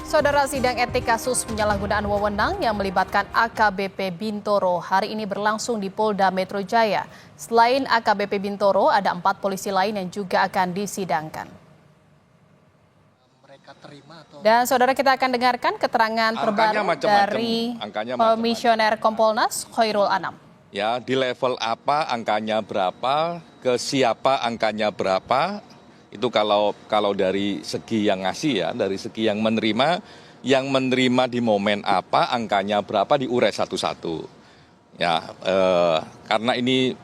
Saudara, sidang etik kasus penyalahgunaan wewenang yang melibatkan AKBP Bintoro hari ini berlangsung di Polda Metro Jaya. Selain AKBP Bintoro, ada 4 polisi lain yang juga akan disidangkan. Dan saudara, kita akan dengarkan keterangan terbaru dari Komisioner Kompolnas Khairul Anam. Ya, di level apa angkanya berapa, ke siapa angkanya berapa, itu kalau dari segi yang ngasih ya, dari segi yang menerima di momen apa, angkanya berapa diurai satu-satu. Ya, karena ini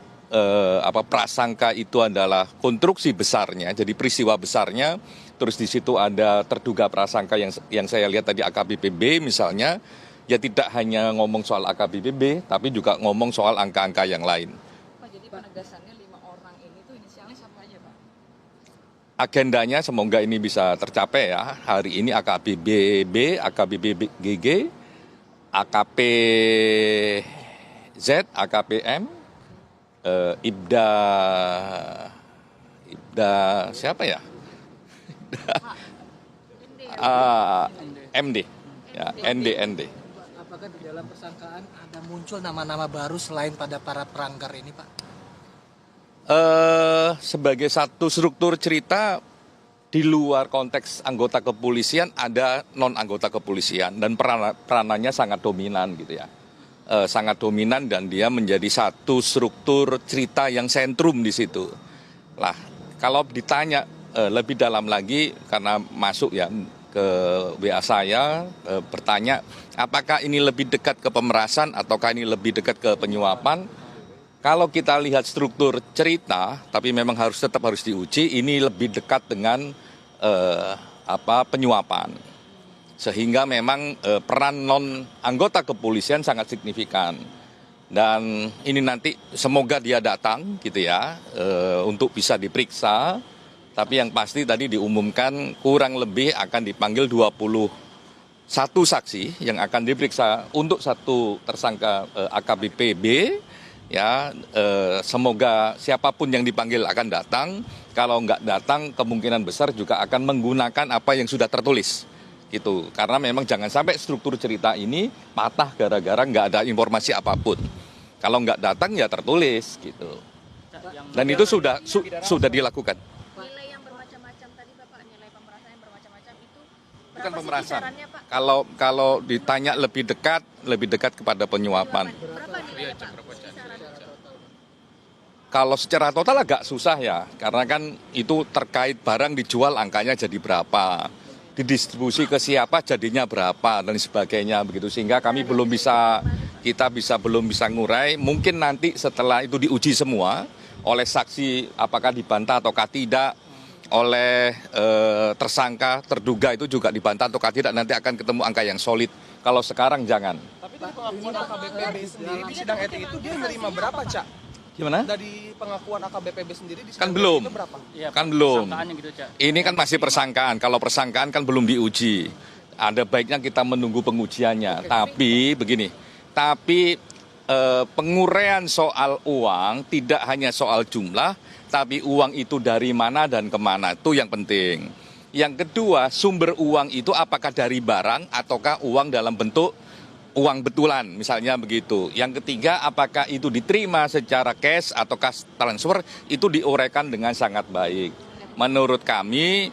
prasangka itu adalah konstruksi besarnya, jadi peristiwa besarnya, terus di situ ada terduga prasangka yang saya lihat tadi AKBP B misalnya, ya tidak hanya ngomong soal AKBP B, tapi juga ngomong soal angka-angka yang lain. Pak, jadi penegasannya 5 orang ini tuh inisialnya siapa aja, Pak? Agendanya semoga ini bisa tercapai ya. Hari ini AKBP B, AKBP GG, AKP Z, AKPM, Ibda siapa ya? MD, ya, ND. Apakah di dalam persangkaan ada muncul nama-nama baru selain pada para pelanggar ini, Pak? Sebagai satu struktur cerita di luar konteks anggota kepolisian ada non anggota kepolisian dan peranannya sangat dominan gitu ya, sangat dominan dan dia menjadi satu struktur cerita yang sentrum di situ. Lah kalau ditanya lebih dalam lagi karena masuk ya ke WA saya bertanya apakah ini lebih dekat ke pemerasan ataukah ini lebih dekat ke penyuapan. Kalau kita lihat struktur cerita, tapi memang tetap harus diuji, ini lebih dekat dengan penyuapan. Sehingga memang peran non anggota kepolisian sangat signifikan. Dan ini nanti semoga dia datang gitu ya, untuk bisa diperiksa. Tapi yang pasti tadi diumumkan kurang lebih akan dipanggil 21 saksi yang akan diperiksa untuk satu tersangka AKBP B. Ya, semoga siapapun yang dipanggil akan datang. Kalau nggak datang, kemungkinan besar juga akan menggunakan apa yang sudah tertulis, gitu. Karena memang jangan sampai struktur cerita ini patah gara-gara nggak ada informasi apapun. Kalau nggak datang ya tertulis, gitu. Dan itu sudah dilakukan. Nilai yang bermacam-macam tadi, Bapak, nilai pemerasan yang bermacam-macam itu Bukan berapa pemerasan. kisarannya, Pak? Kalau ditanya lebih dekat kepada penyuapan. Berapa nilainya, Pak? Kalau secara total agak susah ya, karena kan itu terkait barang dijual angkanya jadi berapa, didistribusi ke siapa jadinya berapa dan sebagainya begitu, sehingga kami belum bisa ngurai. Mungkin nanti setelah itu diuji semua oleh saksi apakah dibantah ataukah tidak, oleh tersangka terduga itu juga dibantah ataukah tidak, nanti akan ketemu angka yang solid. Kalau sekarang jangan. Tapi dari pengakuan AKBP sendiri di sidang etik itu dia menerima berapa, Cak? Gimana? Dari pengakuan AKBP sendiri di Kan sidang belum. etik itu berapa? Ya, Kan belum. gitu, Cak. Ini kan masih persangkaan. Kalau persangkaan kan belum diuji. Ada baiknya kita menunggu pengujiannya. Tapi begini, penguraian soal uang tidak hanya soal jumlah, tapi uang itu dari mana dan kemana, itu yang penting. Yang kedua, sumber uang itu apakah dari barang ataukah uang dalam bentuk uang betulan, misalnya begitu. Yang ketiga, apakah itu diterima secara cash ataukah transfer, itu diuraikan dengan sangat baik. Menurut kami,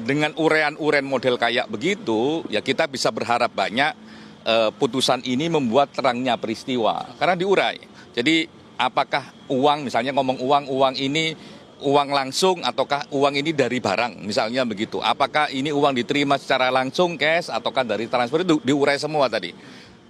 dengan uraian model kayak begitu, ya kita bisa berharap banyak putusan ini membuat terangnya peristiwa. Karena diurai. Jadi, apakah uang, misalnya ngomong uang ini uang langsung ataukah uang ini dari barang, misalnya begitu. Apakah ini uang diterima secara langsung, cash, ataukah dari transfer, itu diurai semua tadi.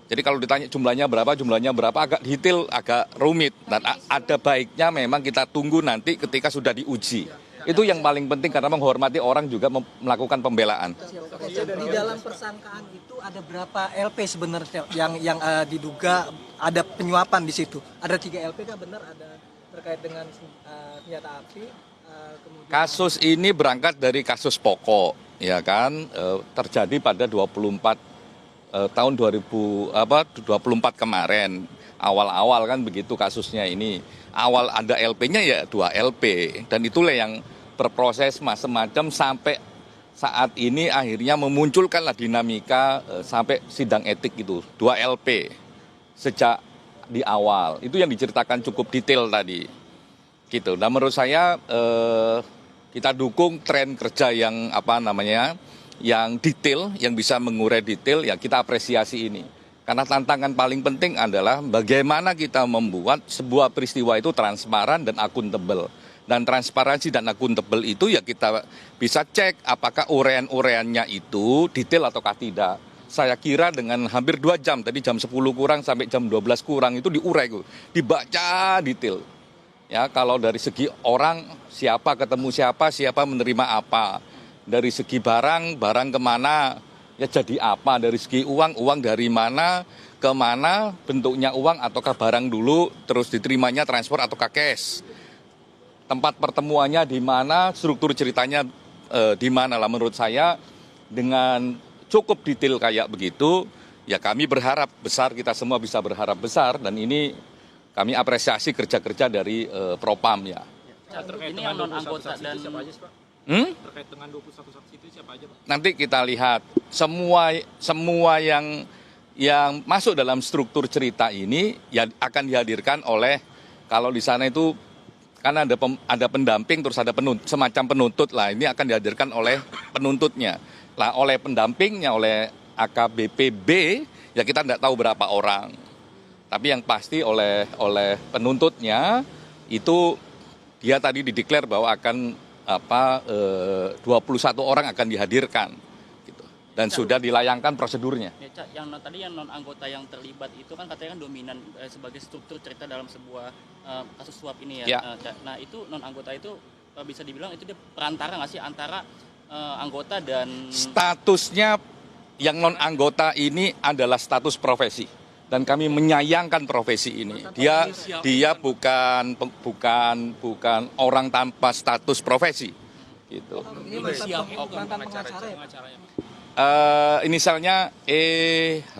Jadi kalau ditanya jumlahnya berapa agak detail, agak rumit. Dan ada baiknya memang kita tunggu nanti ketika sudah diuji. Itu yang paling penting karena menghormati orang juga melakukan pembelaan. Di dalam persangkaan itu ada berapa LP sebenarnya yang diduga ada penyuapan di situ? Ada 3 LP kah benar ada terkait dengan senjata api? Kasus ini berangkat dari kasus pokok, ya kan, terjadi pada 24 tahun 2024 kemarin, awal-awal kan begitu kasusnya ini. Awal ada LP-nya ya 2 LP, dan itulah yang berproses macam-macam sampai saat ini akhirnya memunculkanlah dinamika sampai sidang etik itu 2 LP sejak di awal. Itu yang diceritakan cukup detail tadi. Gitu. Dan menurut saya kita dukung tren kerja yang yang detail, yang bisa mengurai detail, ya kita apresiasi ini. Karena tantangan paling penting adalah bagaimana kita membuat sebuah peristiwa itu transparan dan akuntabel. Dan transparansi dan akuntabel itu ya kita bisa cek apakah urean-ureannya itu detail ataukah tidak. Saya kira dengan hampir 2 jam, tadi jam 10 kurang sampai jam 12 kurang itu diurai, dibaca detail. Ya, kalau dari segi orang, siapa ketemu siapa menerima apa. Dari segi barang kemana, ya jadi apa. Dari segi uang dari mana, kemana, bentuknya uang ataukah barang dulu, terus diterimanya transfer ataukah cash. Tempat pertemuannya di mana, struktur ceritanya di mana lah. Menurut saya dengan cukup detail kayak begitu, ya kami berharap besar, kita semua bisa berharap besar, dan ini kami apresiasi kerja-kerja dari Propam ya. Terkait ini yang non anggota dan siapa aja, Pak? Terkait dengan 21 saksi itu siapa aja, Pak? Nanti kita lihat semua yang masuk dalam struktur cerita ini ya akan dihadirkan oleh, kalau di sana itu kan ada pendamping, terus ada semacam penuntut lah, ini akan dihadirkan oleh penuntutnya. Lah oleh pendampingnya, oleh AKBP-B, ya kita tidak tahu berapa orang. Tapi yang pasti oleh penuntutnya itu dia tadi dideklar bahwa akan 21 orang akan dihadirkan. Gitu. Dan sudah dilayangkan prosedurnya. Ya, Cak, yang non anggota yang terlibat itu kan katanya kan dominan sebagai struktur cerita dalam sebuah kasus suap ini ya. Cak. Nah itu non anggota itu bisa dibilang itu dia perantara nggak sih antara anggota dan... Statusnya yang non anggota ini adalah status profesi. Dan kami menyayangkan profesi ini. Dia bukan orang tanpa status profesi. Gitu. Ini mantan pengacara ya? Inisialnya ETH.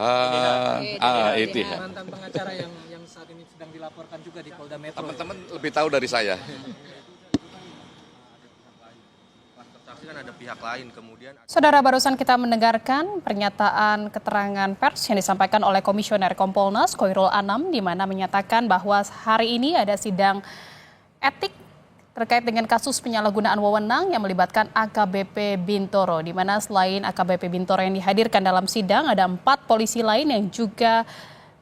Mantan pengacara yang saat ini sedang dilaporkan juga di Polda Metro. Teman-teman lebih tahu dari saya. Kan ada pihak lain kemudian. Saudara, barusan kita mendengarkan pernyataan keterangan pers yang disampaikan oleh Komisioner Kompolnas Khoirul Anam, di mana menyatakan bahwa hari ini ada sidang etik terkait dengan kasus penyalahgunaan wewenang yang melibatkan AKBP Bintoro, di mana selain AKBP Bintoro yang dihadirkan dalam sidang, ada 4 polisi lain yang juga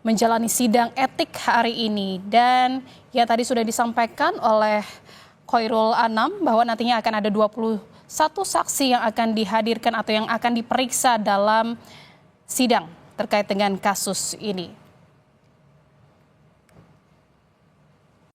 menjalani sidang etik hari ini. Dan ya tadi sudah disampaikan oleh Khoirul Anam bahwa nantinya akan ada 21 saksi yang akan dihadirkan atau yang akan diperiksa dalam sidang terkait dengan kasus ini.